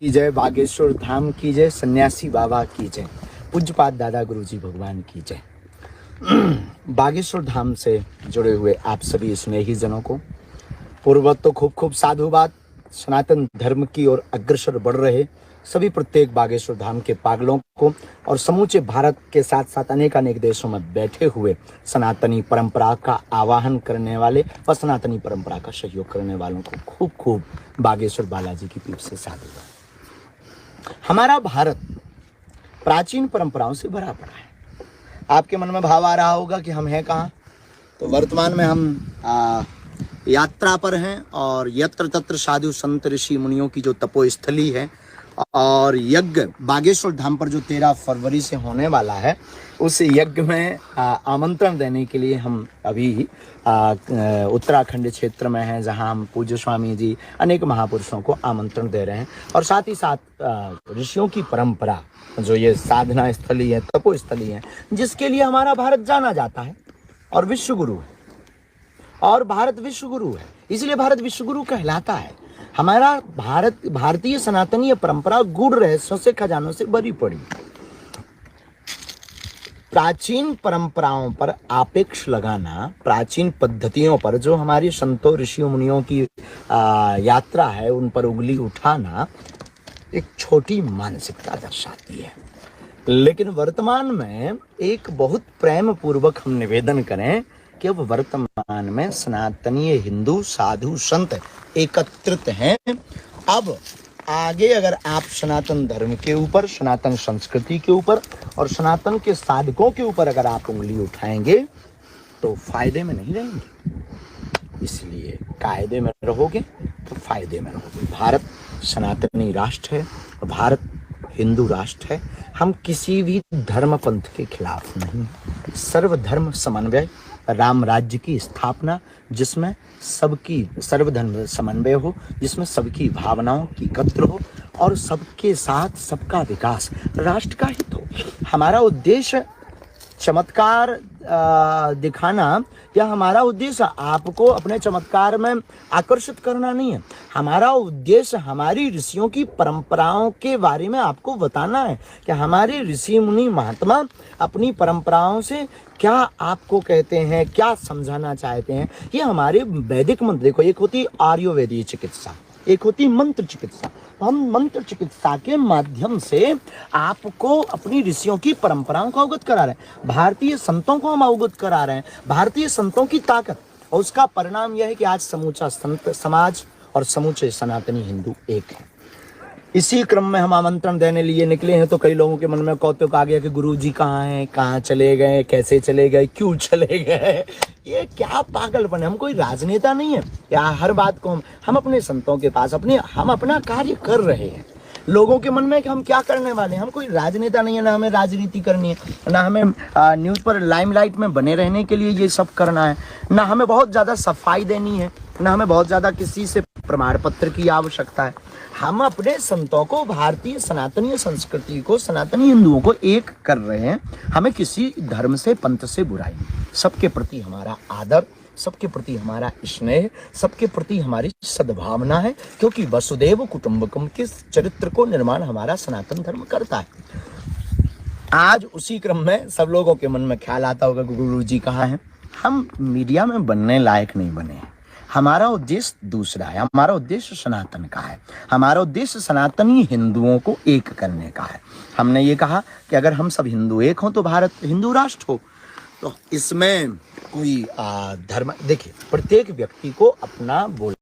की जय, बागेश्वर धाम की जय, सन्यासी बाबा की जय, पूज्यपाद दादा गुरुजी भगवान की जय। बागेश्वर धाम से जुड़े हुए आप सभी स्नेही जनों को पूर्ववत तो खूब खूब साधुवाद। सनातन धर्म की ओर अग्रसर बढ़ रहे सभी प्रत्येक बागेश्वर धाम के पागलों को और समूचे भारत के साथ साथ अनेक अनेक देशों में बैठे हुए सनातनी परंपरा का आवाहन करने वाले व सनातनी परंपरा का सहयोग करने वालों को खूब खूब बागेश्वर बालाजी की पीठ से साधुवाद। हमारा भारत प्राचीन परंपराओं से भरा पड़ा है। आपके मन में भाव आ रहा होगा कि हम हैं कहाँ। तो वर्तमान में हम यात्रा पर हैं और यत्र तत्र साधु संत ऋषि मुनियों की जो तपोस्थली है और यज्ञ बागेश्वर धाम पर जो 13 फरवरी से होने वाला है, उस यज्ञ में आमंत्रण देने के लिए हम अभी उत्तराखंड क्षेत्र में हैं, जहां हम पूज्य स्वामी जी अनेक महापुरुषों को आमंत्रण दे रहे हैं और साथ ही साथ ऋषियों की परंपरा जो ये साधना स्थली है, तपोस्थली है, जिसके लिए हमारा भारत जाना जाता है और विश्व गुरु है और भारत विश्व गुरु है, इसलिए भारत विश्व गुरु कहलाता है। हमारा भारतीय सनातनीय परंपरा गूढ़ रहस्यों से खजानों से भरी पड़ी। प्राचीन परंपराओं पर आपेक्ष लगाना, प्राचीन पद्धतियों पर जो हमारी संतों ऋषियों मुनियों की यात्रा है, उन पर उंगली उठाना एक छोटी मानसिकता दर्शाती है। लेकिन वर्तमान में एक बहुत प्रेम पूर्वक हम निवेदन करें कि अब वर्तमान में सनातनीय हिंदू साधु संत एकत्रित हैं। अब आगे अगर आप सनातन धर्म के ऊपर, सनातन संस्कृति के ऊपर और सनातन के साधकों के ऊपर अगर आप उंगली उठाएंगे तो फायदे में नहीं रहेंगे, इसलिए कायदे में रहोगे तो फायदे में रहोगे। भारत सनातनी राष्ट्र है, भारत हिंदू राष्ट्र है। हम किसी भी धर्म पंथ के खिलाफ नहीं। सर्वधर्म समन्वय, राम राज्य की स्थापना, जिसमें सबकी सर्वधर्म समन्वय हो, जिसमें सबकी भावनाओं की एकत्र हो और सबके साथ सबका विकास, राष्ट्र का हित हो। हमारा उद्देश्य चमत्कार दिखाना या हमारा उद्देश्य आपको अपने चमत्कार में आकर्षित करना नहीं है। हमारा उद्देश्य हमारी ऋषियों की परंपराओं के बारे में आपको बताना है कि हमारे ऋषि मुनि महात्मा अपनी परंपराओं से क्या आपको कहते हैं, क्या समझाना चाहते हैं। ये हमारे वैदिक मंत्र, देखो, एक होती आयुर्वेदीय चिकित्सा, एक होती मंत्र चिकित्सा। तो हम मंत्र चिकित्सा के माध्यम से आपको अपनी ऋषियों की परंपराओं को अवगत करा रहे हैं, भारतीय संतों को हम अवगत करा रहे हैं, भारतीय संतों की ताकत। और उसका परिणाम यह है कि आज समूचा संत समाज और समूचे सनातनी हिंदू एक है। इसी क्रम में हम आमंत्रण देने लिए निकले हैं। तो कई लोगों के मन में कौतुक आ गया कि गुरुजी कहाँ हैं, कहाँ चले गए, कैसे चले गए, क्यों चले गए। ये क्या पागलपन है। हम कोई राजनेता नहीं है या हर बात को हम अपने संतों के पास हम अपना कार्य कर रहे हैं। लोगों के मन में कि हम क्या करने वाले हैं। हम कोई राजनेता नहीं है, ना हमें राजनीति करनी है, ना हमें न्यूज़ पर लाइमलाइट में बने रहने के लिए ये सब करना है, ना हमें बहुत ज़्यादा सफाई देनी है, ना हमें बहुत ज़्यादा किसी से प्रमाण पत्र की आवश्यकता है। हम अपने संतों को, भारतीय सनातनीय संस्कृति को, सनातनी हिंदुओं को एक कर रहे हैं। हमें किसी धर्म से, पंथ से बुराई, सबके प्रति हमारा आदर, सबके प्रति हमारा स्नेह, सबके प्रति हमारी सद्भावना है, क्योंकि वसुदेव कुटुंबकम के चरित्र को निर्माण हमारा सनातन धर्म करता है। आज उसी क्रम में सब लोगों के मन में ख्याल आता होगा गुरु जी कहाँ हैं। हम मीडिया में बनने लायक नहीं बने हैं। हमारा उद्देश्य दूसरा है। हमारा उद्देश्य सनातन का है। हमारा उद्देश्य सनातनी हिंदुओं को एक करने का है। हमने ये कहा कि अगर हम सब हिंदू एक हों तो भारत हिंदू राष्ट्र हो। तो इसमें कोई धर्म, देखिए, प्रत्येक व्यक्ति को अपना बोल